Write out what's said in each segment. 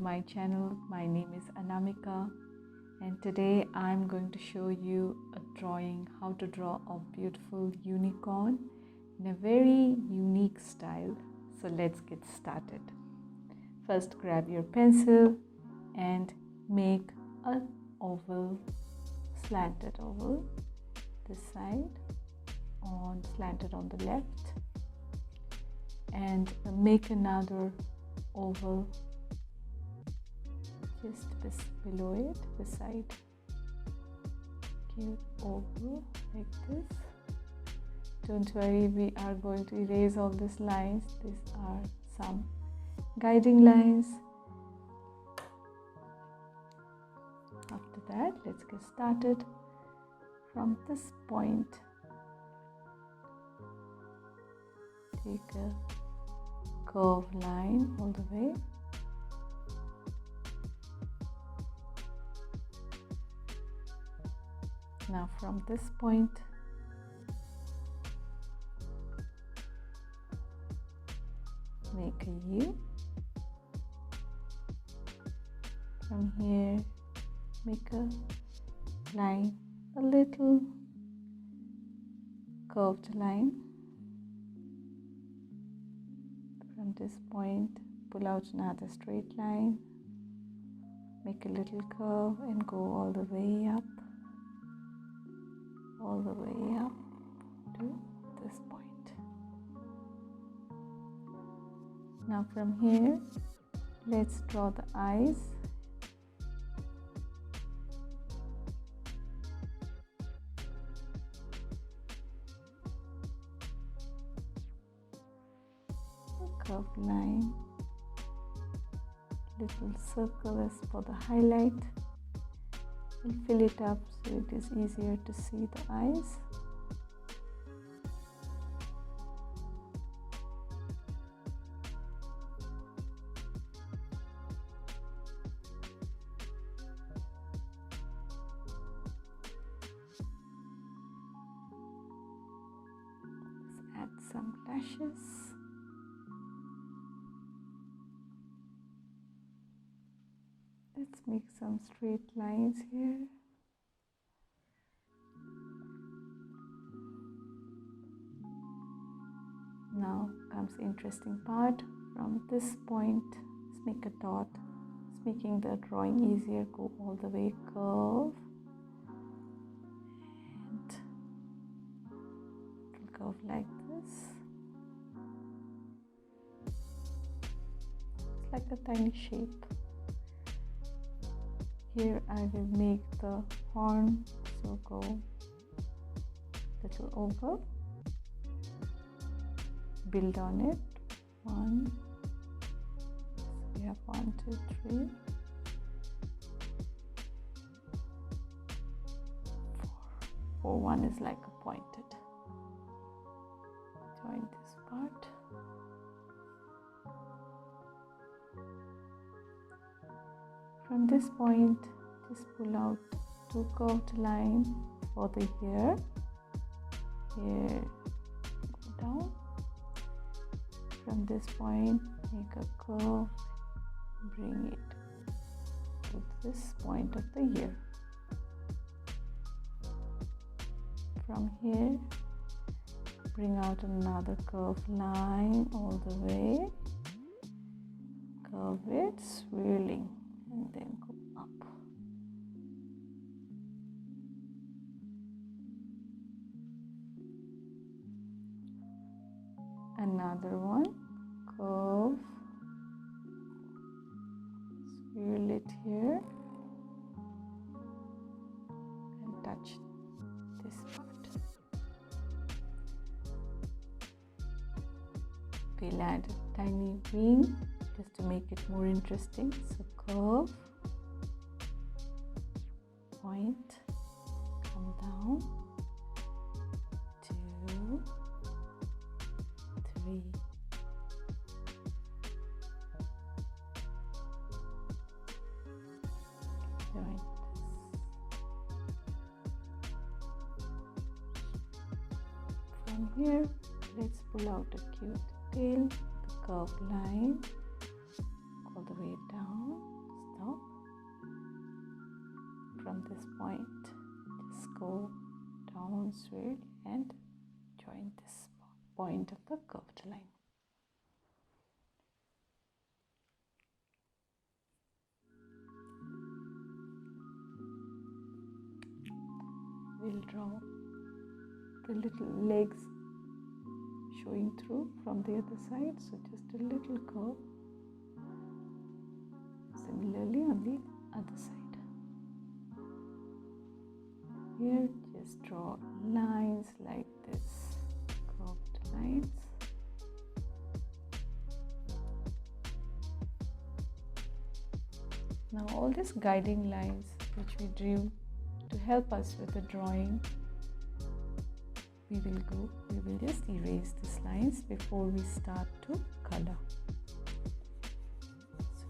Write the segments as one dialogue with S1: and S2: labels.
S1: my channel. My name is Anamika, and today I'm going to show you a drawing, how to draw a beautiful unicorn in a very unique style. So let's get started. First, grab your pencil and make an oval, slanted oval, this side, slanted on the left, and make another oval just below it, beside. Cute oval like this. Don't worry, we are going to erase all these lines. These are some guiding lines. After that, let's get started. From this point, take a curved line all the way. Now from this point, make a U. From here, make a line, a little curved line. From this point, pull out another straight line, make a little curve and go all the way up to this point. Now from here, let's draw the eyes. A curved line, little circle as for the highlight. We'll fill it up so it is easier to see the eyes. Let's add some lashes. Let's make some straight lines here. Now comes the interesting part. From this point, let's make a dot. It's making the drawing easier. Go all the way, curve, and it'll curve like this. It's like a tiny shape. Here I will make the horn, so go little oval, build on it. One, so we have 1, 2, 3, 4. 1 is like a pointed. Join this part. From this point, just pull out 2 curved lines for the hair. Here, go down. From this point, make a curve, bring it to this point of the ear. From here, bring out another curved line all the way. Curve it, swirling, and then go up. Another one, curve, swirl it here and touch this part. We'll add a tiny wing just to make it more interesting. So curve, point, come down, 2, 3, join this. From here, let's pull out a cute tail, the curved line all the way down. from this point. Just go down slowly and join this point of the curved line. We'll draw the little legs showing through from the other side, so just a little curve. Similarly on the other side. Here just draw lines like this, curved lines. Now all these guiding lines which we drew to help us with the drawing, we will just erase these lines before we start to color.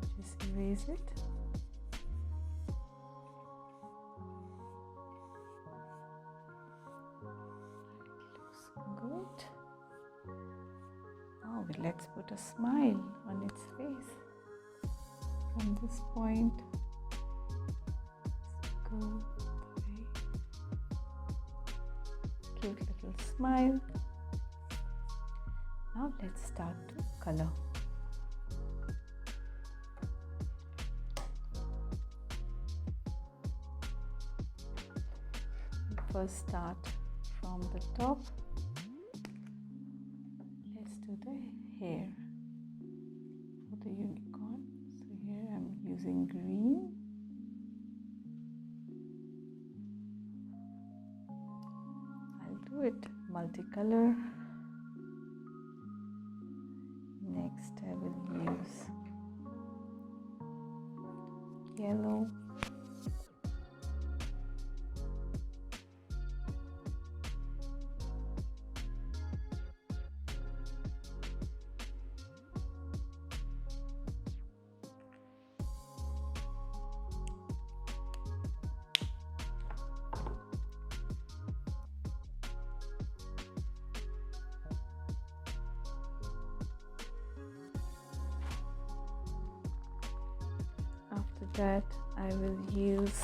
S1: So just erase it. Looks good. Now let's put a smile on its face. From this point, go away. Cute little smile. Now let's start to color. First start from the top. Let's do the hair for the unicorn. So here I'm using green. I'll do it multicolor. Next I will use yellow. After that, I will use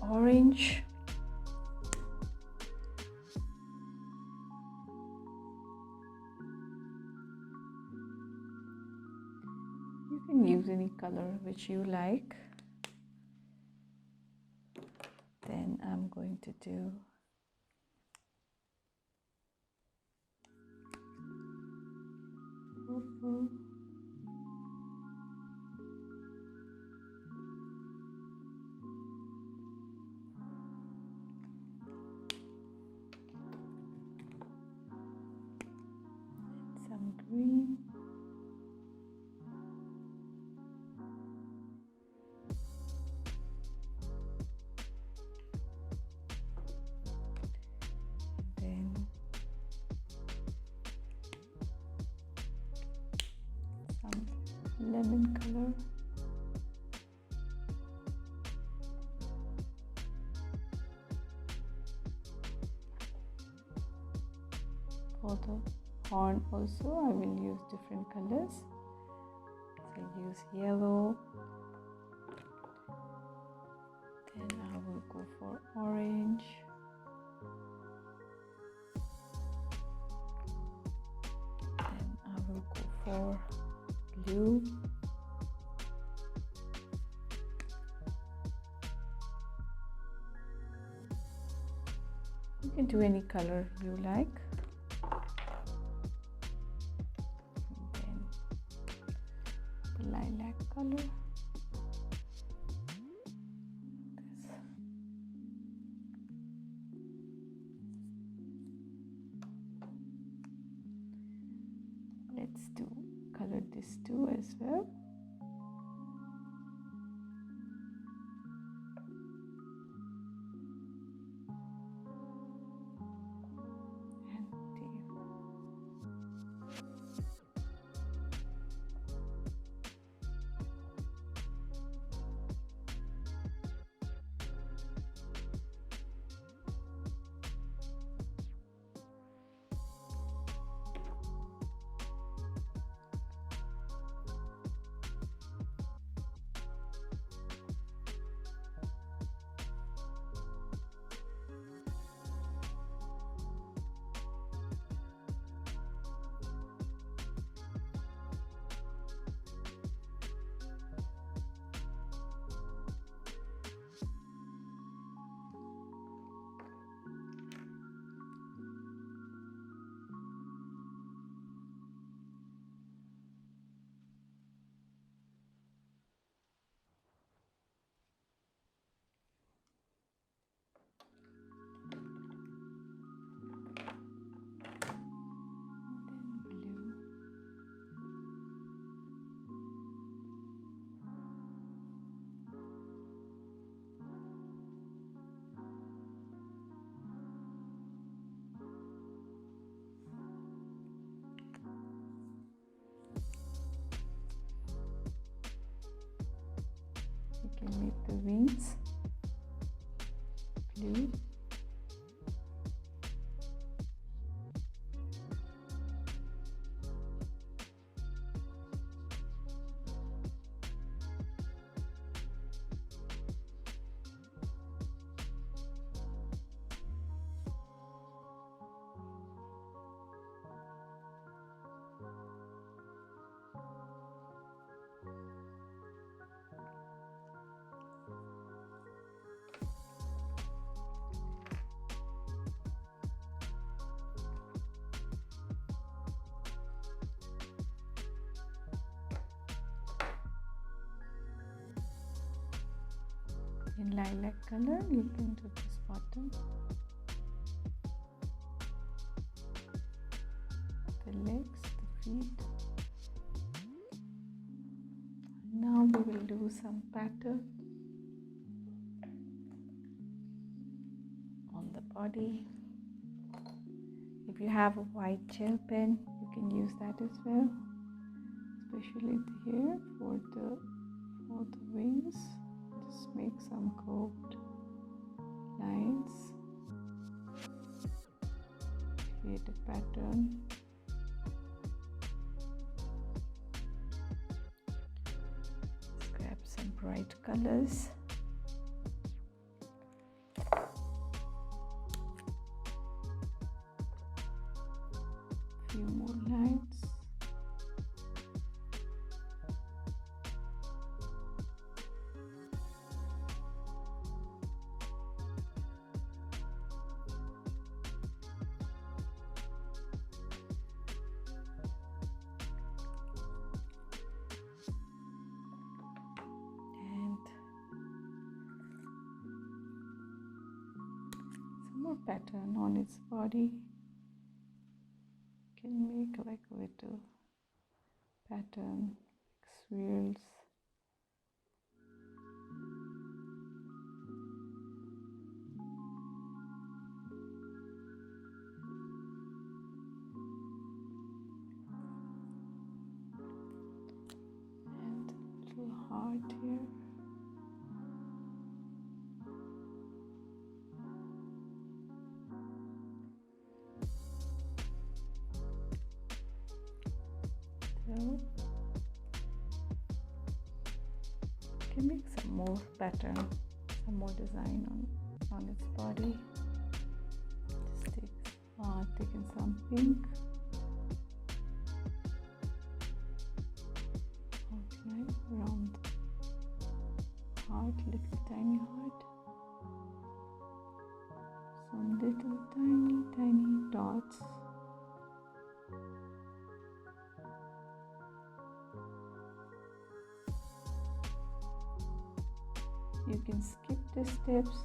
S1: orange. You can use any color which you like. Then I'm going to do purple. Some green. Then some lemon color. For the horn also I will use different colors. So I use yellow, then I will go for orange, then I will go for blue, you can do any color you like. Lilac color. This. Let's color this too as well. wings, blue, in lilac color. You can do this bottom, the legs, the feet. Now we will do some pattern on the body. If you have a white gel pen, you can use that as well, especially here for the wings. Just make some curved lines, create a pattern. Let's grab some bright colors. Few more lines. More pattern on its body. You can make like a little pattern, like swirls. And a little heart here. You can make some more pattern, some more design on its body. Just taking some pink, outline around the heart, little tiny heart, some little tiny dots. You can skip the steps,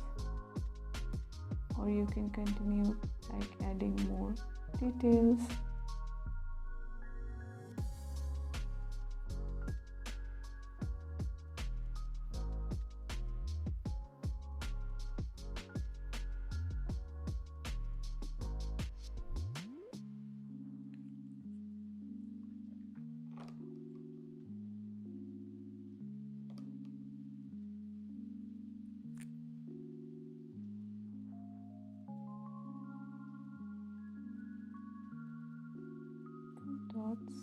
S1: or you can continue like adding more details. Dots.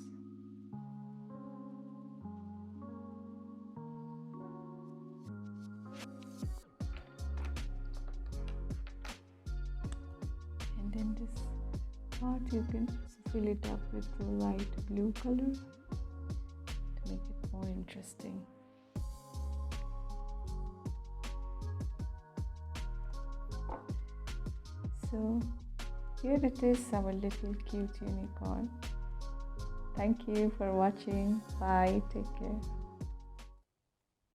S1: And then this part you can fill it up with the light blue color to make it more interesting. So here it is, our little cute unicorn. Thank you for watching. Bye. Take care.